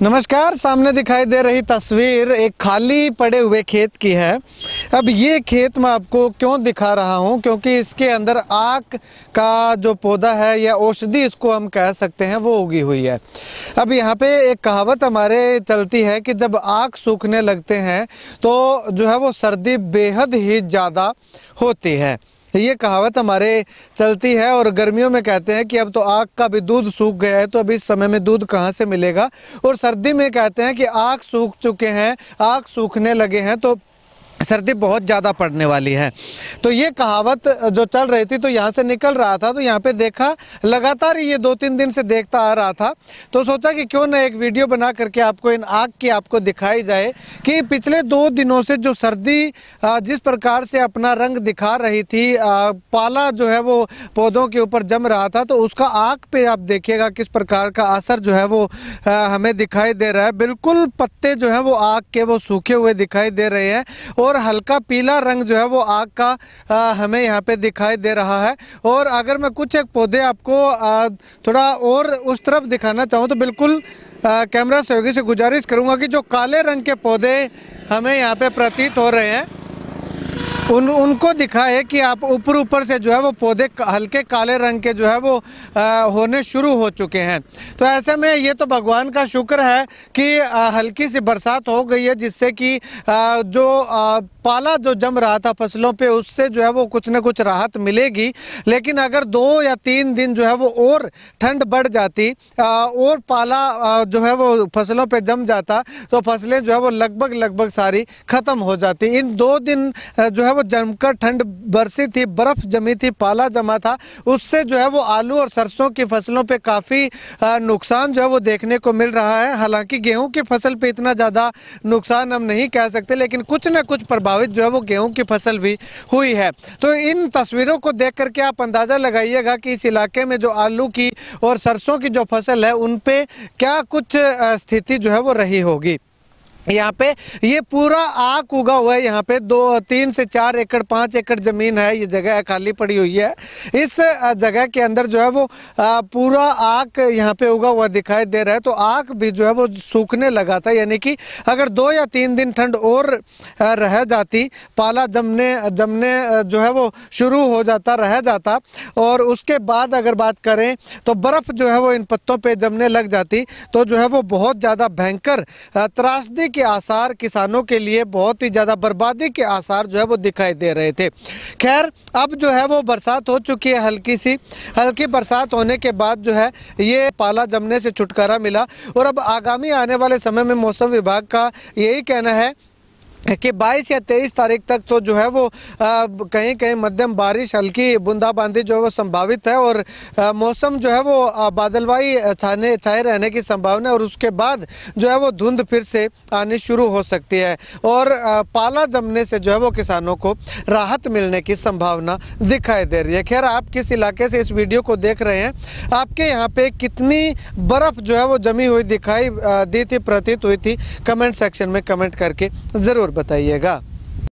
नमस्कार। सामने दिखाई दे रही तस्वीर एक खाली पड़े हुए खेत की है। अब ये खेत मैं आपको क्यों दिखा रहा हूँ, क्योंकि इसके अंदर आक का जो पौधा है या औषधि इसको हम कह सकते हैं वो उगी हुई है। अब यहाँ पे एक कहावत हमारे चलती है कि जब आक सूखने लगते हैं तो जो है वो सर्दी बेहद ही ज़्यादा होती है। ये कहावत हमारे चलती है और गर्मियों में कहते हैं कि अब तो आग का भी दूध सूख गया है, तो अभी इस समय में दूध कहाँ से मिलेगा। और सर्दी में कहते हैं कि आग सूख चुके हैं, आग सूखने लगे हैं, तो सर्दी बहुत ज़्यादा पड़ने वाली है। तो ये कहावत जो चल रही थी, तो यहाँ से निकल रहा था तो यहाँ पे देखा, लगातार ये 2-3 दिन से देखता आ रहा था, तो सोचा कि क्यों ना एक वीडियो बना करके आपको इन आग की आपको दिखाई जाए कि पिछले 2 दिनों से जो सर्दी जिस प्रकार से अपना रंग दिखा रही थी, पाला जो है वो पौधों के ऊपर जम रहा था, तो उसका आग पे आप देखिएगा किस प्रकार का असर जो है वो हमें दिखाई दे रहा है। बिल्कुल पत्ते जो है वो आग के वो सूखे हुए दिखाई दे रहे हैं और हल्का पीला रंग जो है वो आग का हमें यहाँ पे दिखाई दे रहा है। और अगर मैं कुछ एक पौधे आपको थोड़ा और उस तरफ दिखाना चाहूँ तो बिल्कुल कैमरा सहयोगी से गुजारिश करूँगा कि जो काले रंग के पौधे हमें यहाँ पे प्रतीत हो रहे हैं उनको दिखाए कि आप ऊपर से जो है वो पौधे हल्के काले रंग के जो है वो होने शुरू हो चुके हैं। तो ऐसे में ये तो भगवान का शुक्र है कि हल्की सी बरसात हो गई है, जिससे कि जो पाला जो जम रहा था फसलों पे उससे जो है वो कुछ न कुछ राहत मिलेगी। लेकिन अगर 2 या 3 दिन जो है वो और ठंड बढ़ जाती और पाला जो है वो फसलों पे जम जाता तो फसलें जो है वो लगभग सारी ख़त्म हो जाती। इन 2 दिन जो है वो जमकर ठंड बरसी थी, बर्फ़ जमी थी, पाला जमा था, उससे जो है वो आलू और सरसों की फसलों पे काफ़ी नुकसान जो है वो देखने को मिल रहा है। हालांकि गेहूं की फसल पे इतना ज़्यादा नुकसान हम नहीं कह सकते, लेकिन कुछ न कुछ प्रभावित जो है वो गेहूं की फसल भी हुई है। तो इन तस्वीरों को देख करके आप अंदाज़ा लगाइएगा कि इस इलाके में जो आलू की और सरसों की जो फसल है उन पे क्या कुछ स्थिति जो है वो रही होगी। यहाँ पे ये पूरा आक उगा हुआ है। यहाँ पे 2-3 से 4 एकड़ 5 एकड़ ज़मीन है, ये जगह खाली पड़ी हुई है। इस जगह के अंदर जो है वो पूरा आक यहाँ पे उगा हुआ दिखाई दे रहा है। तो आक भी जो है वो सूखने लगा था, यानी कि अगर 2 या 3 दिन ठंड और रह जाती, पाला जमने जो है वो शुरू हो जाता, रह जाता, और उसके बाद अगर बात करें तो बर्फ़ जो है वो इन पत्तों पर जमने लग जाती, तो जो है वो बहुत ज़्यादा भयंकर त्रासदी के आसार, किसानों के लिए बहुत ही ज़्यादा बर्बादी के आसार जो है वो दिखाई दे रहे थे। खैर अब जो है वो बरसात हो चुकी है, हल्की बरसात होने के बाद जो है ये पाला जमने से छुटकारा मिला। और अब आगामी आने वाले समय में मौसम विभाग का यही कहना है कि 22 या 23 तारीख तक तो जो है वो कहीं कहीं मध्यम बारिश, हल्की बूंदाबांदी जो है वो संभावित है और मौसम जो है वो बादलवाई छाए रहने की संभावना है। और उसके बाद जो है वो धुंध फिर से आनी शुरू हो सकती है और पाला जमने से जो है वो किसानों को राहत मिलने की संभावना दिखाई दे रही है। खैर आप किस इलाके से इस वीडियो को देख रहे हैं, आपके यहाँ पे कितनी बर्फ़ जो है वो जमी हुई दिखाई दी थी, प्रतीत हुई थी, कमेंट सेक्शन में कमेंट करके ज़रूर बताइएगा।